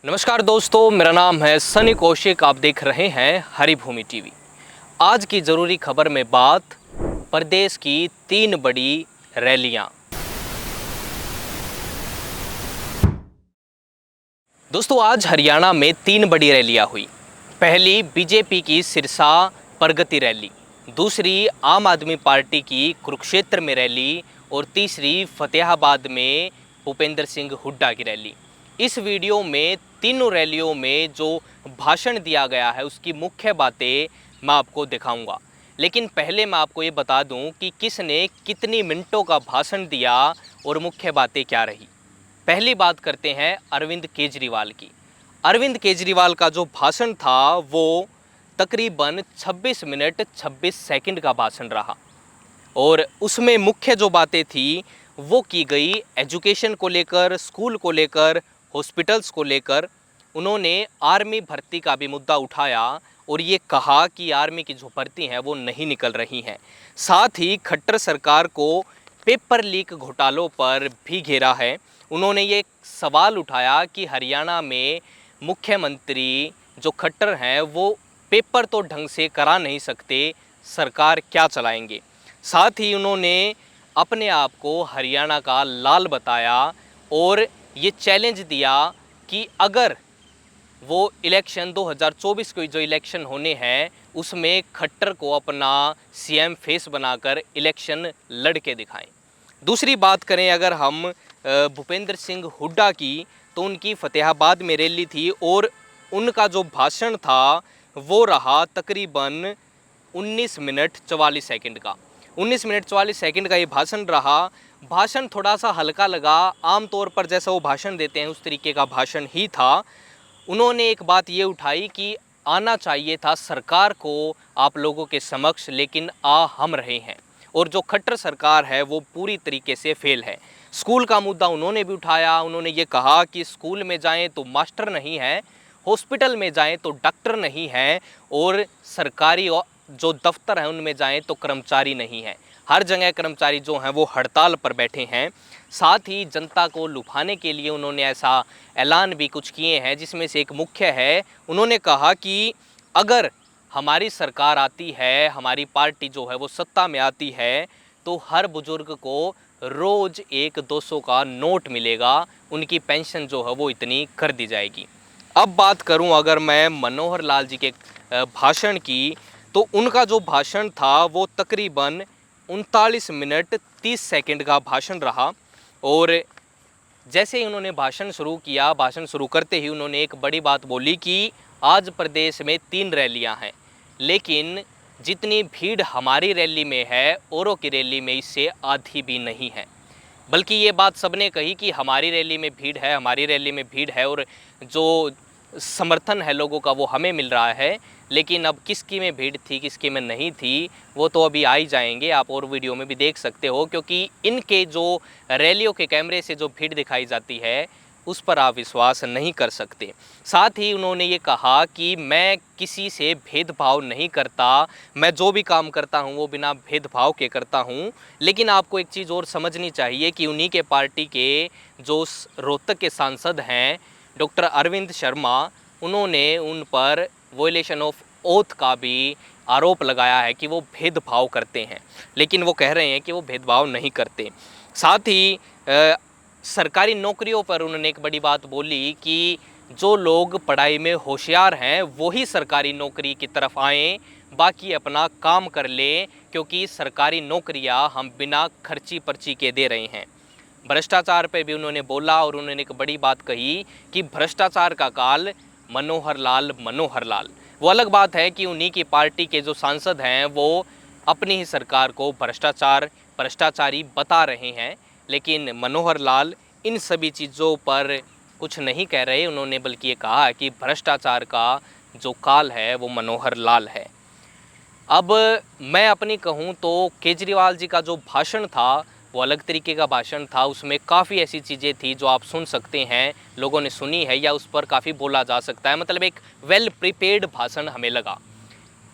नमस्कार दोस्तों, मेरा नाम है सनी कौशिक। आप देख रहे हैं हरिभूमि टीवी। आज की ज़रूरी खबर में बात प्रदेश की 3 बड़ी रैलियां। दोस्तों, आज हरियाणा में 3 बड़ी रैलियां हुई। पहली बीजेपी की सिरसा प्रगति रैली, दूसरी आम आदमी पार्टी की कुरुक्षेत्र में रैली और तीसरी फतेहाबाद में भूपेंद्र सिंह हुड्डा की रैली। इस वीडियो में तीनों रैलियों में जो भाषण दिया गया है उसकी मुख्य बातें मैं आपको दिखाऊंगा। लेकिन पहले मैं आपको ये बता दूं कि किसने कितनी मिनटों का भाषण दिया और मुख्य बातें क्या रही। पहली बात करते हैं अरविंद केजरीवाल की। अरविंद केजरीवाल का जो भाषण था वो तकरीबन 26 मिनट 26 सेकंड का भाषण रहा और उसमें मुख्य जो बातें थी वो की गई एजुकेशन को लेकर, स्कूल को लेकर, हॉस्पिटल्स को लेकर। उन्होंने आर्मी भर्ती का भी मुद्दा उठाया और ये कहा कि आर्मी की जो भर्ती हैं वो नहीं निकल रही हैं। साथ ही खट्टर सरकार को पेपर लीक घोटालों पर भी घेरा है। उन्होंने ये सवाल उठाया कि हरियाणा में मुख्यमंत्री जो खट्टर हैं वो पेपर तो ढंग से करा नहीं सकते, सरकार क्या चलाएंगे। साथ ही उन्होंने अपने आप को हरियाणा का लाल बताया और ये चैलेंज दिया कि अगर वो इलेक्शन 2024 को जो इलेक्शन होने हैं उसमें खट्टर को अपना सीएम फेस बनाकर इलेक्शन लड़ के दिखाएं। दूसरी बात करें अगर हम भूपेंद्र सिंह हुड्डा की, तो उनकी फतेहाबाद में रैली थी और उनका जो भाषण था वो रहा तकरीबन 19 मिनट 44 सेकंड का। 19 मिनट 44 सेकंड का ये भाषण रहा। भाषण थोड़ा सा हल्का लगा, आमतौर पर जैसा वो भाषण देते हैं उस तरीके का भाषण ही था। उन्होंने एक बात ये उठाई कि आना चाहिए था सरकार को आप लोगों के समक्ष, लेकिन आ हम रहे हैं और जो खट्टर सरकार है वो पूरी तरीके से फेल है। स्कूल का मुद्दा उन्होंने भी उठाया। उन्होंने ये कहा कि स्कूल में जाएं तो मास्टर नहीं है, हॉस्पिटल में जाएं तो डॉक्टर नहीं है और सरकारी जो दफ्तर हैं उनमें जाएं तो कर्मचारी नहीं है। हर जगह कर्मचारी जो हैं वो हड़ताल पर बैठे हैं। साथ ही जनता को लुभाने के लिए उन्होंने ऐसा ऐलान भी कुछ किए हैं, जिसमें से एक मुख्य है, उन्होंने कहा कि अगर हमारी सरकार आती है, हमारी पार्टी जो है वो सत्ता में आती है, तो हर बुजुर्ग को रोज़ एक 200 का नोट मिलेगा, उनकी पेंशन जो है वो इतनी कर दी जाएगी। अब बात करूं अगर मैं मनोहर लाल जी के भाषण की, तो उनका जो भाषण था वो तकरीबन 39 मिनट 30 सेकंड का भाषण रहा और जैसे ही उन्होंने भाषण शुरू किया, भाषण शुरू करते ही उन्होंने एक बड़ी बात बोली कि आज प्रदेश में 3 रैलियां हैं, लेकिन जितनी भीड़ हमारी रैली में है औरों की रैली में इससे आधी भी नहीं है। बल्कि ये बात सबने कही कि हमारी रैली में भीड़ है, हमारी रैली में भीड़ है और जो समर्थन है लोगों का वो हमें मिल रहा है। लेकिन अब किसकी में भीड़ थी, किसकी में नहीं थी, वो तो अभी आ ही जाएंगे, आप और वीडियो में भी देख सकते हो, क्योंकि इनके जो रैलियों के कैमरे से जो भीड़ दिखाई जाती है उस पर आप विश्वास नहीं कर सकते। साथ ही उन्होंने ये कहा कि मैं किसी से भेदभाव नहीं करता, मैं जो भी काम करता हूँ वो बिना भेदभाव के करता हूँ। लेकिन आपको एक चीज़ और समझनी चाहिए कि उन्हीं के पार्टी के जो रोहतक के सांसद हैं डॉक्टर अरविंद शर्मा, उन्होंने उन पर वॉयलेशन ऑफ ओथ का भी आरोप लगाया है कि वो भेदभाव करते हैं, लेकिन वो कह रहे हैं कि वो भेदभाव नहीं करते। साथ ही सरकारी नौकरियों पर उन्होंने एक बड़ी बात बोली कि जो लोग पढ़ाई में होशियार हैं वही सरकारी नौकरी की तरफ आएँ, बाकी अपना काम कर लें, क्योंकि सरकारी नौकरियां हम बिना खर्ची पर्ची के दे रहे हैं। भ्रष्टाचार पे भी उन्होंने बोला और उन्होंने एक बड़ी बात कही कि भ्रष्टाचार का काल मनोहर लाल। वो अलग बात है कि उन्हीं की पार्टी के जो सांसद हैं वो अपनी ही सरकार को भ्रष्टाचारी बता रहे हैं, लेकिन मनोहर लाल इन सभी चीज़ों पर कुछ नहीं कह रहे। उन्होंने बल्कि ये कहा कि भ्रष्टाचार का जो काल है वो मनोहर लाल है। अब मैं अपनी कहूँ तो केजरीवाल जी का जो भाषण था वो अलग तरीके का भाषण था। उसमें काफ़ी ऐसी चीज़ें थी जो आप सुन सकते हैं, लोगों ने सुनी है या उस पर काफ़ी बोला जा सकता है। मतलब एक वेल प्रिपेयर्ड भाषण हमें लगा।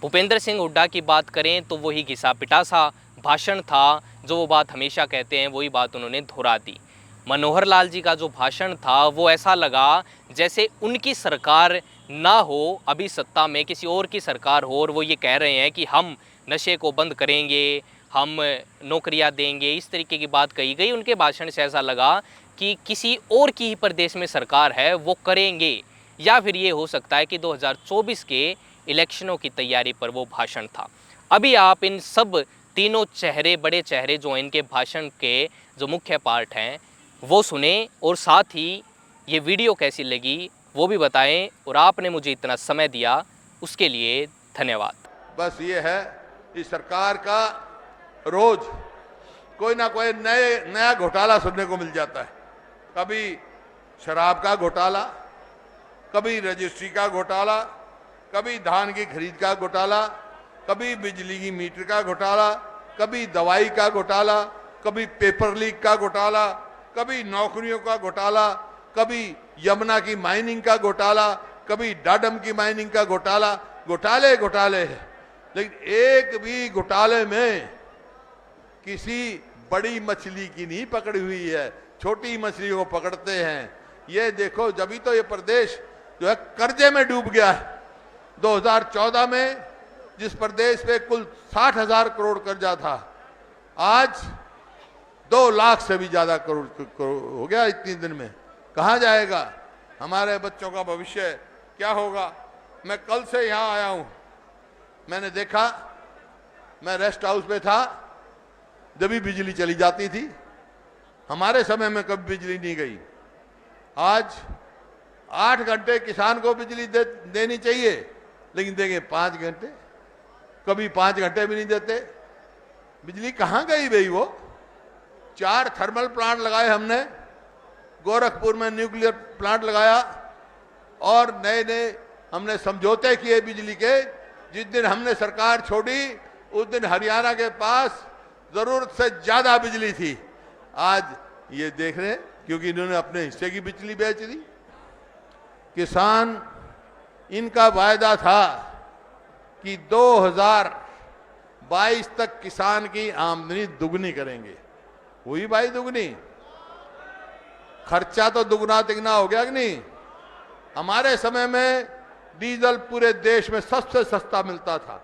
भूपेंद्र सिंह हुड्डा की बात करें तो वही घिसा पिटा सा भाषण था, जो वो बात हमेशा कहते हैं वही बात उन्होंने दोहरा दी। मनोहर लाल जी का जो भाषण था वो ऐसा लगा जैसे उनकी सरकार ना हो, अभी सत्ता में किसी और की सरकार हो और वो ये कह रहे हैं कि हम नशे को बंद करेंगे, हम नौकरियां देंगे, इस तरीके की बात कही गई। उनके भाषण से ऐसा लगा कि किसी और की ही प्रदेश में सरकार है, वो करेंगे, या फिर ये हो सकता है कि 2024 के इलेक्शनों की तैयारी पर वो भाषण था। अभी आप इन सब तीनों चेहरे, बड़े चेहरे जो इनके भाषण के जो मुख्य पार्ट हैं वो सुने, और साथ ही ये वीडियो कैसी लगी वो भी बताएं। और आपने मुझे इतना समय दिया उसके लिए धन्यवाद। बस ये है कि सरकार का रोज कोई ना कोई नया घोटाला सुनने को मिल जाता है। कभी शराब का घोटाला, कभी रजिस्ट्री का घोटाला, कभी धान की खरीद का घोटाला, कभी बिजली की मीटर का घोटाला, कभी दवाई का घोटाला, कभी पेपर लीक का घोटाला, कभी नौकरियों का घोटाला, कभी यमुना की माइनिंग का घोटाला, कभी डाडम की माइनिंग का घोटाला। घोटाले घोटाले है, लेकिन एक भी घोटाले में किसी बड़ी मछली की नहीं पकड़ी हुई है, छोटी मछली को पकड़ते हैं। ये देखो, जब तो ये प्रदेश जो है कर्जे में डूब गया है। 2014 में जिस प्रदेश पे कुल 60,000 करोड़ कर्जा था, आज 2 लाख से भी ज्यादा करोड़ हो गया इतने दिन में। कहाँ जाएगा हमारे बच्चों का भविष्य, क्या होगा? मैं कल से यहाँ आया हूँ, मैंने देखा, मैं रेस्ट हाउस में था जब भी बिजली चली जाती थी। हमारे समय में कभी बिजली नहीं गई। आज 8 घंटे किसान को बिजली देनी चाहिए, लेकिन देंगे 5 घंटे, कभी 5 घंटे भी नहीं देते। बिजली कहाँ गई भाई? वो 4 थर्मल प्लांट लगाए हमने, गोरखपुर में न्यूक्लियर प्लांट लगाया, और नए नए हमने समझौते किए बिजली के। जिस दिन हमने सरकार छोड़ी उस दिन हरियाणा के पास जरूरत से ज्यादा बिजली थी। आज ये देख रहे हैं, क्योंकि इन्होंने अपने हिस्से की बिजली बेच दी। किसान, इनका वायदा था कि 2022 तक किसान की आमदनी दुगनी करेंगे। हुई भाई दुगनी? खर्चा तो दुगना तिगना हो गया कि नहीं? हमारे समय में डीजल पूरे देश में सबसे सस्ता मिलता था,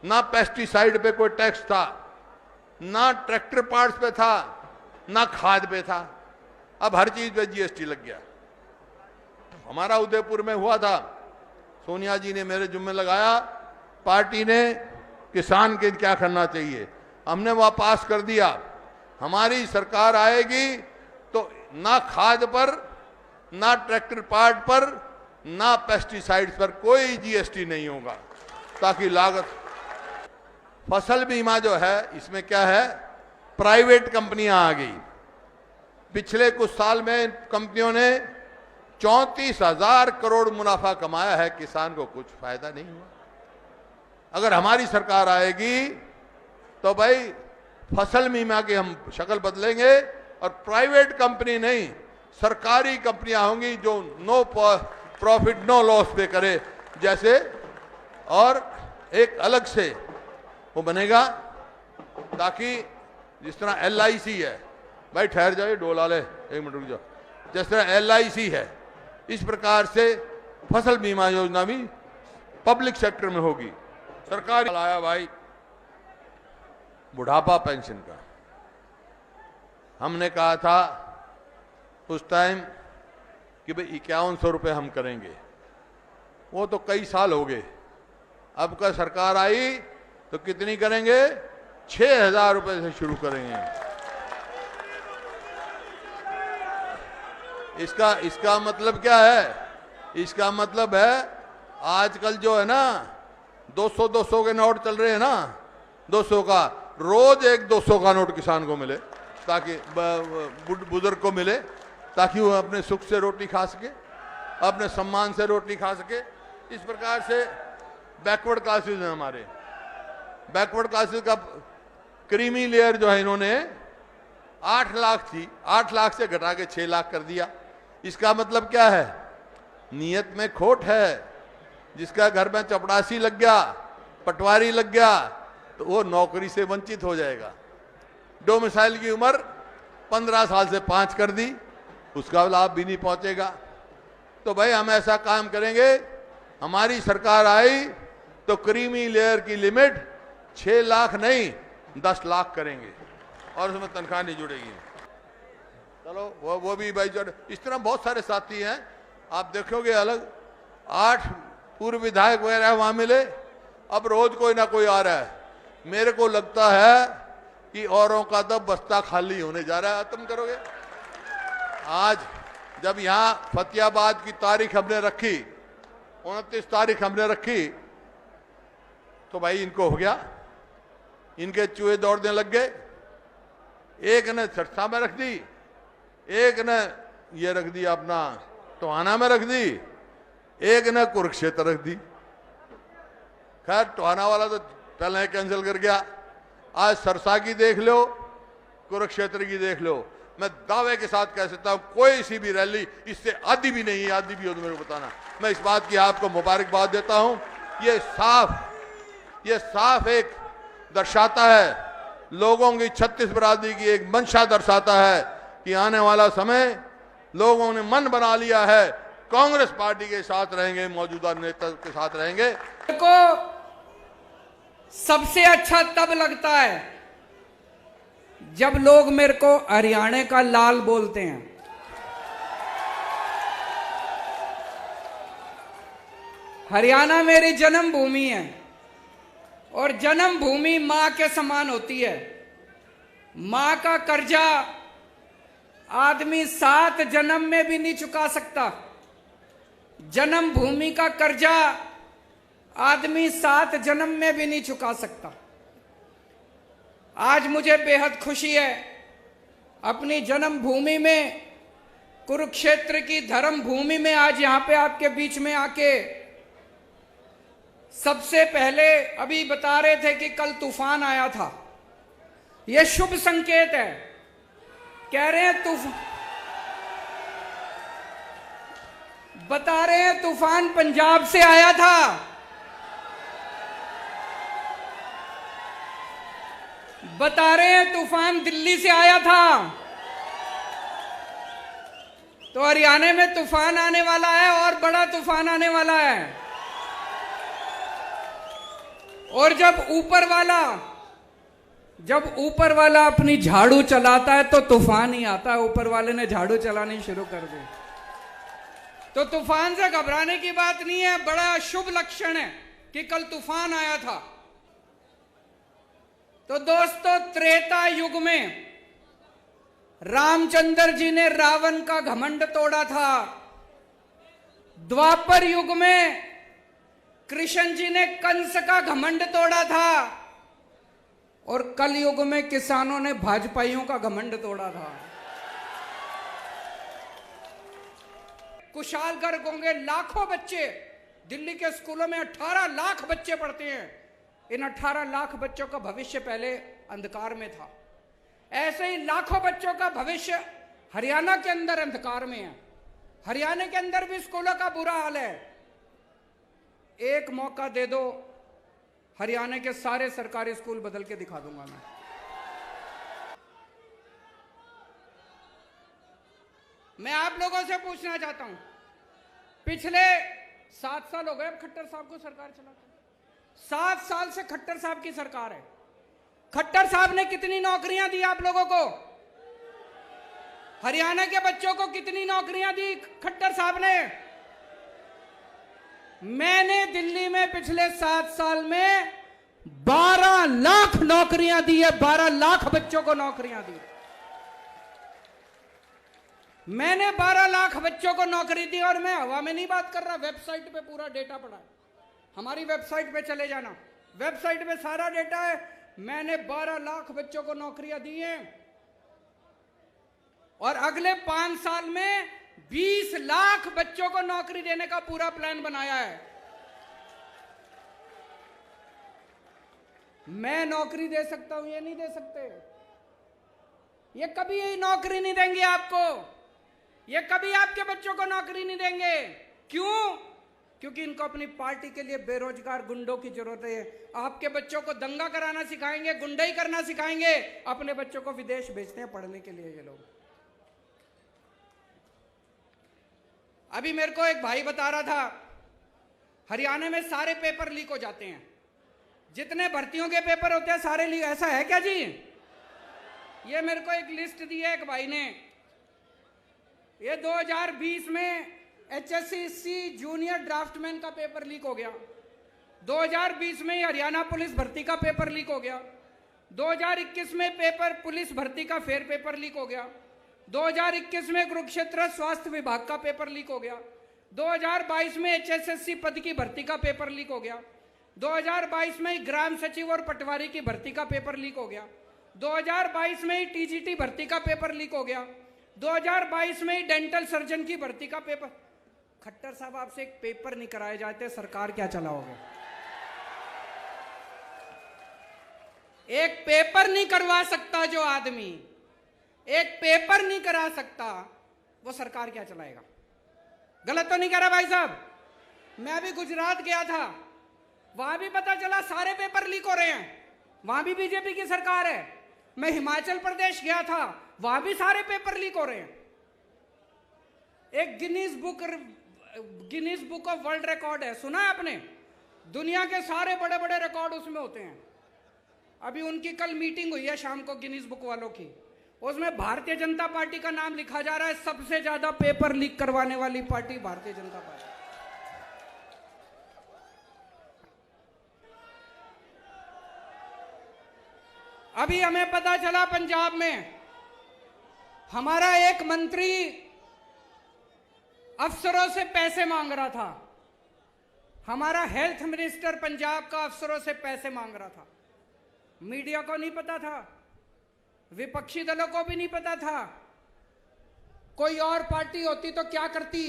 ना पेस्टिसाइड पे कोई टैक्स था, ना ट्रैक्टर पार्ट्स पे था, ना खाद पे था। अब हर चीज पे जीएसटी लग गया। हमारा उदयपुर में हुआ था, सोनिया जी ने मेरे जुम्मे लगाया, पार्टी ने किसान के क्या करना चाहिए, हमने वह पास कर दिया। हमारी सरकार आएगी तो ना खाद पर, ना ट्रैक्टर पार्ट पर, ना पेस्टिसाइड्स पर कोई जीएसटी नहीं होगा, ताकि लागत। फसल बीमा जो है, इसमें क्या है, प्राइवेट कंपनियां आ गई। पिछले कुछ साल में कंपनियों ने 34,000 करोड़ मुनाफा कमाया है, किसान को कुछ फायदा नहीं हुआ। अगर हमारी सरकार आएगी तो भाई फसल बीमा की हम शक्ल बदलेंगे, और प्राइवेट कंपनी नहीं, सरकारी कंपनियां होंगी जो नो प्रॉफिट नो लॉस पे करे जैसे, और एक अलग से वो बनेगा, ताकि जिस तरह LIC है, भाई ठहर जाओ, डोला ले, 1 मिनट रुक जाओ, जिस तरह LIC है, इस प्रकार से फसल बीमा योजना भी पब्लिक सेक्टर में होगी। सरकार लाया भाई बुढ़ापा पेंशन का। हमने कहा था उस टाइम कि भाई 5100 रुपये हम करेंगे, वो तो कई साल हो गए। अब का सरकार आई तो कितनी करेंगे? 6,000 रुपये से शुरू करेंगे। इसका मतलब क्या है? इसका मतलब है आजकल जो है ना 200 के नोट चल रहे हैं ना, 200 का, रोज एक 200 का नोट किसान को मिले, ताकि बुजुर्ग को मिले, ताकि वो अपने सुख से रोटी खा सके, अपने सम्मान से रोटी खा सके। इस प्रकार से बैकवर्ड क्लासेस हैं हमारे। बैकवर्ड क्लासेस का क्रीमी लेयर जो है इन्होंने 8 लाख थी, 8 लाख से घटा के 6 लाख कर दिया। इसका मतलब क्या है? नियत में खोट है। जिसका घर में चपड़ासी लग गया, पटवारी लग गया, तो वो नौकरी से वंचित हो जाएगा। डोमिसाइल की उम्र 15 साल से 5 कर दी, उसका लाभ भी नहीं पहुंचेगा। तो भाई हम ऐसा काम करेंगे, हमारी सरकार आई तो क्रीमी लेयर की लिमिट 6 लाख नहीं 10 लाख करेंगे और उसमें तनख्वाह नहीं जुड़ेगी। चलो वो भी भाई जो इस तरह बहुत सारे साथी हैं, आप देखोगे अलग 8 पूर्व विधायक वगैरह वहां मिले, अब रोज कोई ना कोई आ रहा है। मेरे को लगता है कि औरों का तो बस्ता खाली होने जा रहा है। तुम करोगे आज जब यहां फतेहाबाद की तारीख हमने रखी, 29 तारीख हमने रखी, तो भाई इनको हो गया, इनके चूहे दौड़ने लग गए। एक ने सिरसा में रख दी, एक ने ये रख दी अपना टोहाना में रख दी, एक ने कुरुक्षेत्र रख दी। खैर टोहाना वाला तो पहले कैंसिल कर गया। आज सरसा की देख लो, कुरुक्षेत्र की देख लो। मैं दावे के साथ कह सकता हूं कोई सी भी रैली इससे आधी भी नहीं है, आधी भी हो तो मेरे को बताना। मैं इस बात की आपको मुबारकबाद देता हूं। ये साफ एक दर्शाता है, लोगों की 36 बरादरी की एक मंशा दर्शाता है कि आने वाला समय लोगों ने मन बना लिया है, कांग्रेस पार्टी के साथ रहेंगे, मौजूदा नेता के साथ रहेंगे। को सबसे अच्छा तब लगता है जब लोग मेरे को हरियाणा का लाल बोलते हैं। हरियाणा मेरी जन्मभूमि है और जन्मभूमि मां के समान होती है। मां का कर्जा आदमी 7 जन्म में भी नहीं चुका सकता। जन्मभूमि का कर्जा आदमी 7 जन्म में भी नहीं चुका सकता। आज मुझे बेहद खुशी है अपनी जन्मभूमि में, कुरुक्षेत्र की धर्म भूमि में आज यहां पे आपके बीच में आके। सबसे पहले अभी बता रहे थे कि कल तूफान आया था, यह शुभ संकेत है। कह रहे हैं बता रहे हैं तूफान पंजाब से आया था, बता रहे हैं तूफान दिल्ली से आया था। तो हरियाणा में तूफान आने वाला है और बड़ा तूफान आने वाला है। और जब ऊपर वाला अपनी झाड़ू चलाता है तो तूफान ही आता है। ऊपर वाले ने झाड़ू चलानी शुरू कर दी तो तूफान से घबराने की बात नहीं है। बड़ा शुभ लक्षण है कि कल तूफान आया था। तो दोस्तों, त्रेता युग में रामचंद्र जी ने रावण का घमंड तोड़ा था। द्वापर युग में कृष्ण जी ने कंस का घमंड तोड़ा था और कल युग में किसानों ने भाजपाइयों का घमंड तोड़ा था। कुशालगढ़ होंगे लाखों बच्चे, दिल्ली के स्कूलों में 18 लाख बच्चे पढ़ते हैं। इन 18 लाख बच्चों का भविष्य पहले अंधकार में था। ऐसे ही लाखों बच्चों का भविष्य हरियाणा के अंदर अंधकार में है। हरियाणा के अंदर भी स्कूलों का बुरा हाल है। एक मौका दे दो, हरियाणा के सारे सरकारी स्कूल बदल के दिखा दूंगा मैं आप लोगों से पूछना चाहता हूं, पिछले 7 साल हो गए अब खट्टर साहब को सरकार चलाते। 7 साल से खट्टर साहब की सरकार है। खट्टर साहब ने कितनी नौकरियां दी आप लोगों को? हरियाणा के बच्चों को कितनी नौकरियां दी खट्टर साहब ने? मैंने दिल्ली में पिछले 7 साल में 12 लाख नौकरियां दी है। 12 लाख बच्चों को नौकरियां दी। मैंने 12 लाख बच्चों को नौकरी दी और मैं हवा में नहीं बात कर रहा, वेबसाइट पे पूरा डेटा पड़ा है। हमारी वेबसाइट पे चले जाना, वेबसाइट पे सारा डेटा है। मैंने 12 लाख बच्चों को नौकरियां दी हैं और अगले 5 साल में 20 लाख बच्चों को नौकरी देने का पूरा प्लान बनाया है। मैं नौकरी दे सकता हूं, ये नहीं दे सकते। ये कभी यही नौकरी नहीं देंगे आपको। ये कभी आपके बच्चों को नौकरी नहीं देंगे। क्यों? क्योंकि इनको अपनी पार्टी के लिए बेरोजगार गुंडों की जरूरत है। आपके बच्चों को दंगा कराना सिखाएंगे, गुंडाई करना सिखाएंगे, अपने बच्चों को विदेश भेजते हैं पढ़ने के लिए ये लोग। अभी मेरे को एक भाई बता रहा था, हरियाणा में सारे पेपर लीक हो जाते हैं, जितने भर्तियों के पेपर होते हैं सारे लीक। ऐसा है क्या जी? ये मेरे को एक लिस्ट दी है एक भाई ने। ये 2020 में HSC जूनियर ड्राफ्टमैन का पेपर लीक हो गया। 2020 में हरियाणा पुलिस भर्ती का पेपर लीक हो गया। 2021 में पेपर पुलिस भर्ती का फेयर पेपर लीक हो गया। 2021 में कुरुक्षेत्र स्वास्थ्य विभाग का पेपर लीक हो गया। 2022 में HSSC पद की भर्ती का पेपर लीक हो गया। 2022 में ग्राम सचिव और पटवारी की भर्ती का पेपर लीक हो गया। 2022 में TGT भर्ती का पेपर लीक हो गया। 2022 में डेंटल सर्जन की भर्ती का पेपर। खट्टर साहब, आपसे एक पेपर नहीं कराए जाते, सरकार क्या चलाओगे? एक पेपर नहीं करवा सकता जो आदमी, एक पेपर नहीं करा सकता, वो सरकार क्या चलाएगा? गलत तो नहीं कह रहा भाई साहब? मैं अभी गुजरात गया था, वहां भी पता चला सारे पेपर लीक हो रहे हैं, वहां भी बीजेपी की सरकार है। मैं हिमाचल प्रदेश गया था, वहां भी सारे पेपर लीक हो रहे हैं। एक Guinness book of world record है, सुना है आपने? दुनिया के सारे बड़े बड़े रिकॉर्ड उसमें होते हैं। अभी उनकी कल मीटिंग हुई है शाम को गिनीज बुक वालों की, उसमें भारतीय जनता पार्टी का नाम लिखा जा रहा है, सबसे ज्यादा पेपर लीक करवाने वाली पार्टी भारतीय जनता पार्टी। अभी हमें पता चला पंजाब में हमारा एक मंत्री अफसरों से पैसे मांग रहा था। हमारा हेल्थ मिनिस्टर पंजाब का अफसरों से पैसे मांग रहा था। मीडिया को नहीं पता था, विपक्षी दलों को भी नहीं पता था। कोई और पार्टी होती तो क्या करती?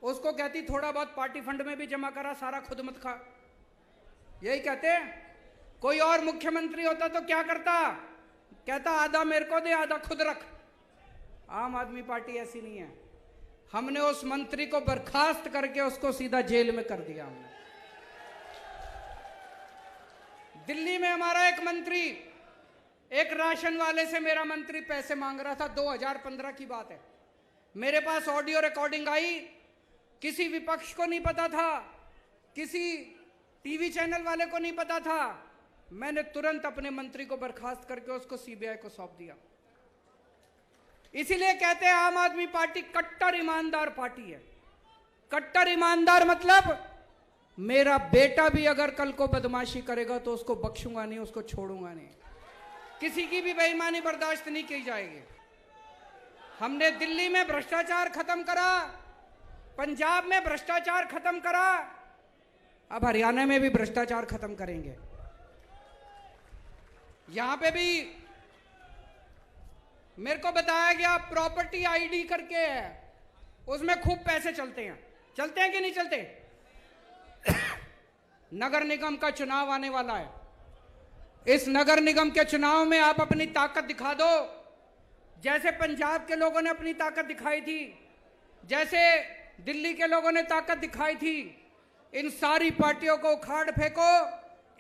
उसको कहती थोड़ा बहुत पार्टी फंड में भी जमा करा, सारा खुद मत खा, यही कहते। कोई और मुख्यमंत्री होता तो क्या करता? कहता आधा मेरे को दे, आधा खुद रख। आम आदमी पार्टी ऐसी नहीं है। हमने उस मंत्री को बर्खास्त करके उसको सीधा जेल में कर दिया। हमने दिल्ली में हमारा एक मंत्री, एक राशन वाले से मेरा मंत्री पैसे मांग रहा था, 2015 की बात है। मेरे पास ऑडियो रिकॉर्डिंग आई, किसी विपक्ष को नहीं पता था, किसी टीवी चैनल वाले को नहीं पता था। मैंने तुरंत अपने मंत्री को बर्खास्त करके उसको सीबीआई को सौंप दिया। इसीलिए कहते हैं आम आदमी पार्टी कट्टर ईमानदार पार्टी है। कट्टर ईमानदार मतलब मेरा बेटा भी अगर कल को बदमाशी करेगा तो उसको बख्शूंगा नहीं, उसको छोड़ूंगा नहीं, किसी की भी बेईमानी बर्दाश्त नहीं की जाएगी। हमने दिल्ली में भ्रष्टाचार खत्म करा, पंजाब में भ्रष्टाचार खत्म करा, अब हरियाणा में भी भ्रष्टाचार खत्म करेंगे। यहां पे भी मेरे को बताया गया प्रॉपर्टी आईडी करके है, उसमें खूब पैसे चलते हैं। चलते हैं कि नहीं चलते? नगर निगम का चुनाव आने वाला है। इस नगर निगम के चुनाव में आप अपनी ताकत दिखा दो, जैसे पंजाब के लोगों ने अपनी ताकत दिखाई थी, जैसे दिल्ली के लोगों ने ताकत दिखाई थी। इन सारी पार्टियों को उखाड़ फेंको,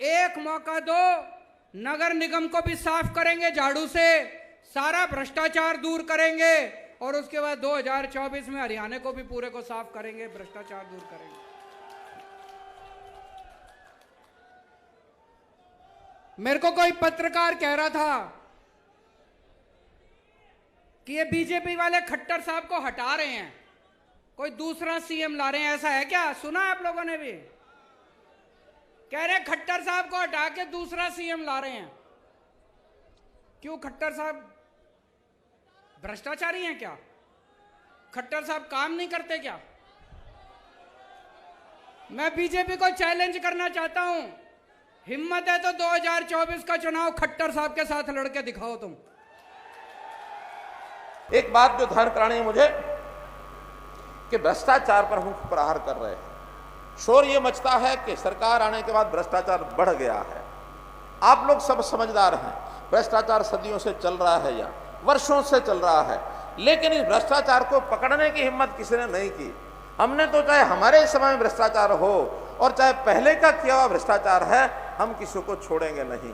एक मौका दो, नगर निगम को भी साफ करेंगे झाड़ू से, सारा भ्रष्टाचार दूर करेंगे और उसके बाद 2024 में हरियाणा को भी पूरे को साफ करेंगे, भ्रष्टाचार दूर करेंगे। मेरे को कोई पत्रकार कह रहा था कि ये बीजेपी वाले खट्टर साहब को हटा रहे हैं, कोई दूसरा सीएम ला रहे हैं, ऐसा है क्या? सुना आप लोगों ने भी? कह रहे खट्टर साहब को हटा के दूसरा सीएम ला रहे हैं। क्यों? खट्टर साहब भ्रष्टाचारी हैं क्या? खट्टर साहब काम नहीं करते क्या? मैं बीजेपी को चैलेंज करना चाहता हूं, हिम्मत है तो 2024 का चुनाव खट्टर साहब के साथ लड़के दिखाओ तुम। एक बात जो ध्यान करानी है मुझे कि भ्रष्टाचार पर हम प्रहार कर रहे हैं। शोर ये मचता है कि सरकार आने के बाद भ्रष्टाचार बढ़ गया है। आप लोग सब समझदार हैं, भ्रष्टाचार सदियों से चल रहा है या वर्षों से चल रहा है, लेकिन इस भ्रष्टाचार को पकड़ने की हिम्मत किसी ने नहीं की। हमने तो चाहे हमारे समय में भ्रष्टाचार हो और चाहे पहले का किया हुआ भ्रष्टाचार है, हम किसी को छोड़ेंगे नहीं।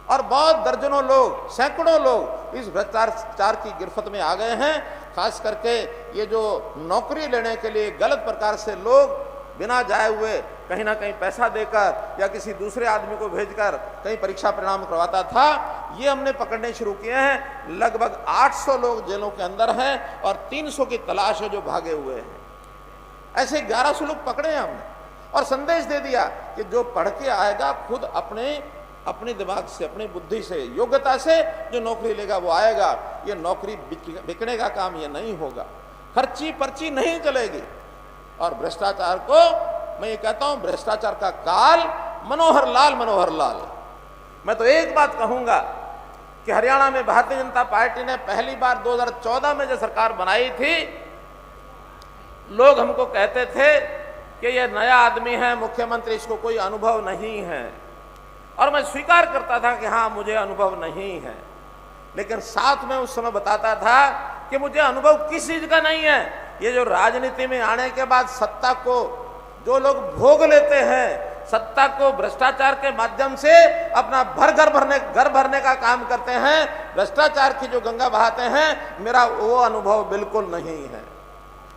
और बहुत दर्जनों लोग, सैकड़ों लोग इस भ्रष्टाचार की गिरफ्त में आ गए हैं। खास करके ये जो नौकरी लेने के लिए गलत प्रकार से लोग बिना जाए हुए कहीं ना कहीं पैसा देकर या किसी दूसरे आदमी को भेजकर कहीं परीक्षा परिणाम करवाता था, ये हमने पकड़ने शुरू किए हैं। लगभग 800 लोग जेलों के अंदर हैं और 300 की तलाश है जो भागे हुए हैं। ऐसे 1100 लोग पकड़े हैं हमने और संदेश दे दिया कि जो पढ़ के आएगा खुद अपने दिमाग से, अपनी बुद्धि से, योग्यता से जो नौकरी लेगा वो आएगा। ये नौकरी बिकने का काम ये नहीं होगा, खर्ची पर्ची नहीं चलेगी। और भ्रष्टाचार को मैं ये कहता हूं, भ्रष्टाचार का काल मनोहर लाल। मैं तो एक बात कहूंगा कि हरियाणा में भारतीय जनता पार्टी ने पहली बार 2014 में जो सरकार बनाई थी, लोग हमको कहते थे कि ये नया आदमी है मुख्यमंत्री, इसको कोई अनुभव नहीं है। और मैं स्वीकार करता था कि हाँ, मुझे अनुभव नहीं है, लेकिन साथ में उस समय बताता था कि मुझे अनुभव किस चीज का नहीं है। ये जो राजनीति में आने के बाद सत्ता को जो लोग भोग लेते हैं, सत्ता को भ्रष्टाचार के माध्यम से अपना घर भरने का काम करते हैं, भ्रष्टाचार की जो गंगा बहाते हैं, मेरा वो अनुभव बिल्कुल नहीं है।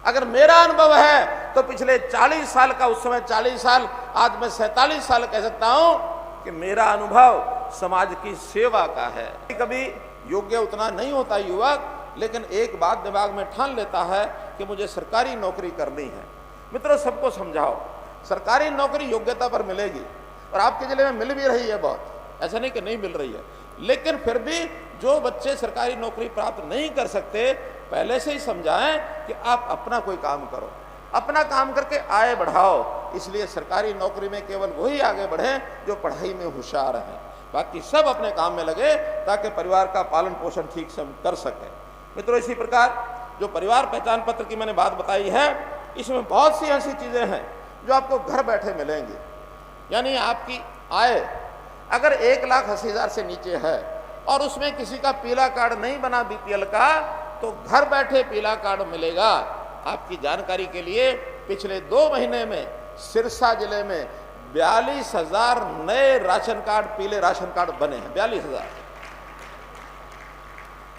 अगर मेरा अनुभव है तो पिछले 40 साल का, उस समय 40 साल, आज मैं 47 साल कह सकता हूं कि मेरा अनुभव समाज की सेवा का है। कभी योग्य उतना नहीं होता युवक, लेकिन एक बात दिमाग में ठान लेता है कि मुझे सरकारी नौकरी करनी है। मित्रों, सबको समझाओ, सरकारी नौकरी योग्यता पर मिलेगी और आपके जिले में मिल भी रही है बहुत, ऐसा नहीं कि नहीं मिल रही है। लेकिन फिर भी जो बच्चे सरकारी नौकरी प्राप्त नहीं कर सकते, पहले से ही समझाएं कि आप अपना कोई काम करो, अपना काम करके आय बढ़ाओ। इसलिए सरकारी नौकरी में केवल वही आगे बढ़े जो पढ़ाई में होशियार हैं, बाकी सब अपने काम में लगे ताकि परिवार का पालन पोषण ठीक से कर सकें। मित्रों, इसी प्रकार जो परिवार पहचान पत्र की मैंने बात बताई है, इसमें बहुत सी ऐसी चीजें हैं जो आपको घर बैठे मिलेंगी। यानी आपकी आय अगर 1,80,000 से नीचे है और उसमें किसी का पीला कार्ड नहीं बना बीपीएल का, तो घर बैठे पीला कार्ड मिलेगा। आपकी जानकारी के लिए पिछले 2 महीने में सिरसा जिले में 42,000 नए राशन कार्ड, पीले राशन कार्ड बने हैं। 42,000।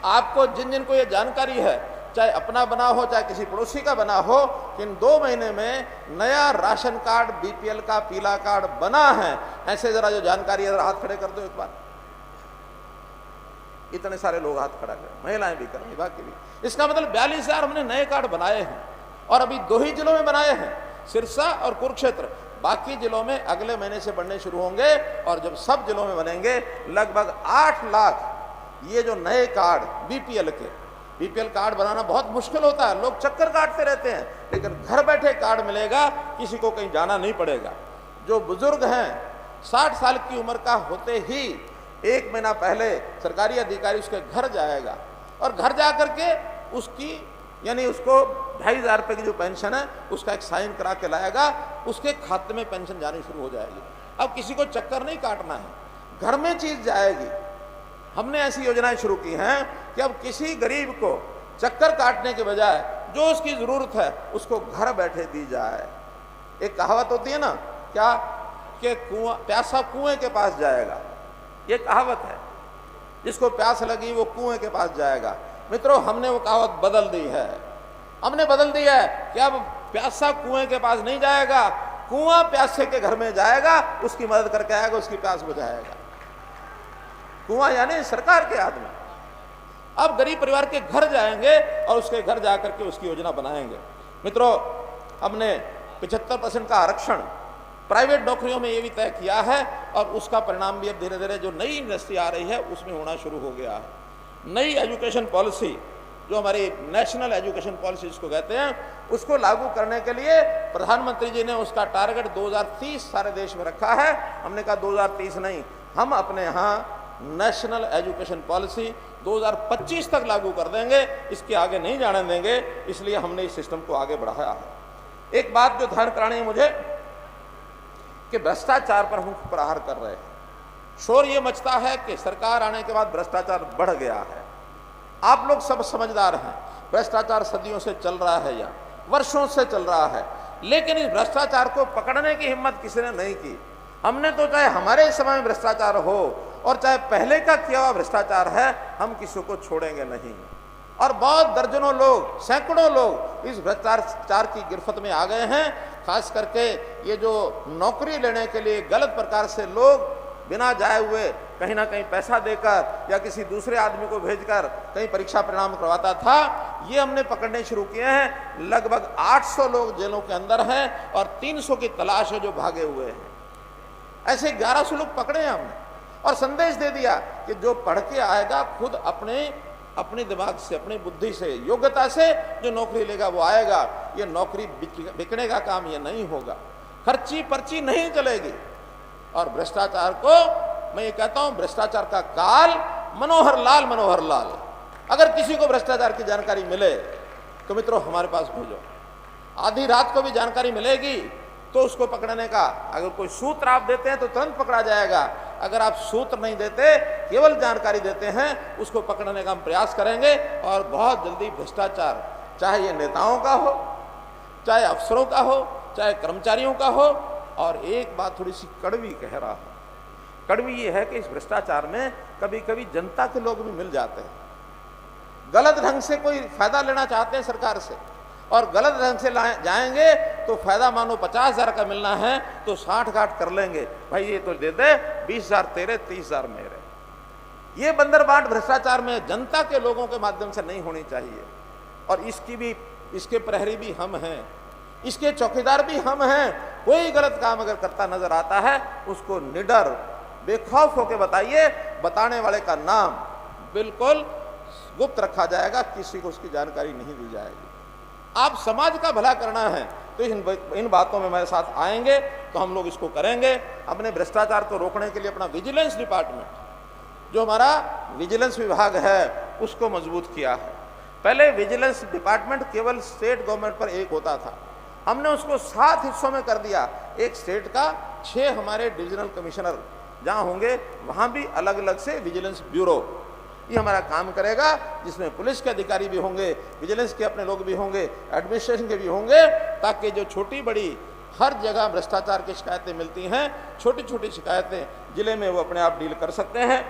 आपको जिन को ये जानकारी है, चाहे अपना बना हो चाहे किसी पड़ोसी का बना हो, इन 2 महीने में नया राशन कार्ड बीपीएल का पीला कार्ड बना है, ऐसे जरा जो जानकारी है, हाथ खड़े कर दो एक बार। इतने सारे लोग हाथ खड़ा करें, महिलाएं भी करें, बाकी भी। इसका मतलब 42,000 हमने नए कार्ड बनाए हैं और अभी 2 ही जिलों में बनाए हैं, सिरसा और कुरुक्षेत्र। बाकी जिलों में अगले महीने से बनने शुरू होंगे और जब सब जिलों में बनेंगे लगभग 8 लाख ये जो नए कार्ड बीपीएल कार्ड बनाना बहुत मुश्किल होता है, लोग चक्कर काटते रहते हैं, लेकिन घर बैठे कार्ड मिलेगा, किसी को कहीं जाना नहीं पड़ेगा। जो बुजुर्ग हैं 60 साल की उम्र का होते ही 1 महीना पहले सरकारी अधिकारी उसके घर जाएगा और घर जा करके उसकी, यानी उसको 2,500 रुपये की जो पेंशन है उसका एक साइन करा के लाएगा, उसके खाते में पेंशन जानी शुरू हो जाएगी। अब किसी को चक्कर नहीं काटना है, घर में चीज जाएगी। हमने ऐसी योजनाएं शुरू की हैं कि अब किसी गरीब को चक्कर काटने के बजाय जो उसकी जरूरत है उसको घर बैठे दी जाए। एक कहावत होती है ना, क्या कि प्यासा कुएं के पास जाएगा, ये कहावत है, जिसको प्यास लगी वो कुएं के पास जाएगा। मित्रों, हमने वो कहावत बदल दी है, हमने बदल दी है कि अब प्यासा कुएं के पास नहीं जाएगा, कुआं प्यासे के घर में जाएगा, उसकी मदद करके आएगा, उसकी प्यास बुझाएगा। कुआं यानी सरकार के आदमी अब गरीब परिवार के घर जाएंगे और उसके घर जाकर के उसकी योजना बनाएंगे। मित्रों, हमने 75% का आरक्षण प्राइवेट नौकरियों में ये भी तय किया है और उसका परिणाम भी अब धीरे धीरे जो नई इंडस्ट्री आ रही है उसमें होना शुरू हो गया है। नई एजुकेशन पॉलिसी, जो हमारी नेशनल एजुकेशन पॉलिसी जिसको कहते हैं, उसको लागू करने के लिए प्रधानमंत्री जी ने उसका टारगेट 2030 सारे देश में रखा है। हमने कहा 2030 नहीं, हम अपने यहाँ नेशनल एजुकेशन पॉलिसी 2025 तक लागू कर देंगे, इसके आगे नहीं जाने देंगे। इसलिए हमने इस सिस्टम को आगे बढ़ाया है। एक बात जो ध्यान करानी है मुझे कि भ्रष्टाचार पर हम प्रहार कर रहे हैं। शोर ये मचता है कि सरकार आने के बाद भ्रष्टाचार बढ़ गया है। आप लोग सब समझदार हैं, भ्रष्टाचार सदियों से चल रहा है यहाँ, वर्षों से चल रहा है, लेकिन इस भ्रष्टाचार को पकड़ने की हिम्मत किसी ने नहीं की। हमने तो चाहे हमारे समय में भ्रष्टाचार हो और चाहे पहले का किया हुआ भ्रष्टाचार है, हम किसी को छोड़ेंगे नहीं। और बहुत दर्जनों लोग, सैकड़ों लोग इस भ्रष्टाचार की गिरफ्त में आ गए हैं। खास करके ये जो नौकरी लेने के लिए गलत प्रकार से लोग बिना जाए हुए कहीं ना कहीं पैसा देकर या किसी दूसरे आदमी को भेजकर कहीं परीक्षा परिणाम करवाता था, ये हमने पकड़ने शुरू किए हैं। लगभग 800 लोग जेलों के अंदर हैं और 300 की तलाश है जो भागे हुए हैं। ऐसे 1100 लोग पकड़े हैं हमने और संदेश दे दिया कि जो पढ़ के आएगा खुद अपने दिमाग से, अपनी बुद्धि से, योग्यता से जो नौकरी लेगा वो आएगा। ये नौकरी बिकने का काम ये नहीं होगा, खर्ची पर्ची नहीं चलेगी। और भ्रष्टाचार को मैं ये कहता हूं, भ्रष्टाचार का काल मनोहर लाल। अगर किसी को भ्रष्टाचार की जानकारी मिले तो मित्रों हमारे पास भेजो। आधी रात को भी जानकारी मिलेगी तो उसको पकड़ने का, अगर कोई सूत्र आप देते हैं तो तुरंत पकड़ा जाएगा। अगर आप सूत्र नहीं देते, केवल जानकारी देते हैं, उसको पकड़ने का हम प्रयास करेंगे। और बहुत जल्दी भ्रष्टाचार, चाहे ये नेताओं का हो, चाहे अफसरों का हो, चाहे कर्मचारियों का हो। और एक बात थोड़ी सी कड़वी कह रहा हूं, कड़वी ये है कि इस भ्रष्टाचार में कभी कभी जनता के लोग भी मिल जाते हैं। गलत ढंग से कोई फायदा लेना चाहते हैं सरकार से और गलत ढंग से जाएंगे तो फायदा मानो 50,000 का मिलना है तो 60-60 कर लेंगे। भाई ये तो दे दे, 20,000 तेरे, 30,000 मेरे। ये बंदरबाट भ्रष्टाचार में जनता के लोगों के माध्यम से नहीं होनी चाहिए। और इसके प्रहरी भी हम हैं, इसके चौकीदार भी हम हैं। कोई गलत काम अगर करता नजर आता है उसको निडर बेखौफ होकर बताइए, बताने वाले का नाम बिल्कुल गुप्त रखा जाएगा, किसी को उसकी जानकारी नहीं दी जाएगी। आप समाज का भला करना है तो इन बातों में मेरे साथ आएंगे तो हम लोग इसको करेंगे। अपने भ्रष्टाचार को रोकने के लिए अपना विजिलेंस डिपार्टमेंट, जो हमारा विजिलेंस विभाग है, उसको मजबूत किया है। पहले विजिलेंस डिपार्टमेंट केवल स्टेट गवर्नमेंट पर एक होता था, हमने उसको 7 हिस्सों में कर दिया। एक स्टेट का, 6 हमारे डिविजनल कमिश्नर जहां होंगे वहां भी अलग अलग से विजिलेंस ब्यूरो ये हमारा काम करेगा, जिसमें पुलिस के अधिकारी भी होंगे, विजिलेंस के अपने लोग भी होंगे, एडमिनिस्ट्रेशन के भी होंगे, ताकि जो छोटी बड़ी हर जगह भ्रष्टाचार की शिकायतें मिलती हैं, छोटी छोटी शिकायतें जिले में वो अपने आप डील कर सकते हैं।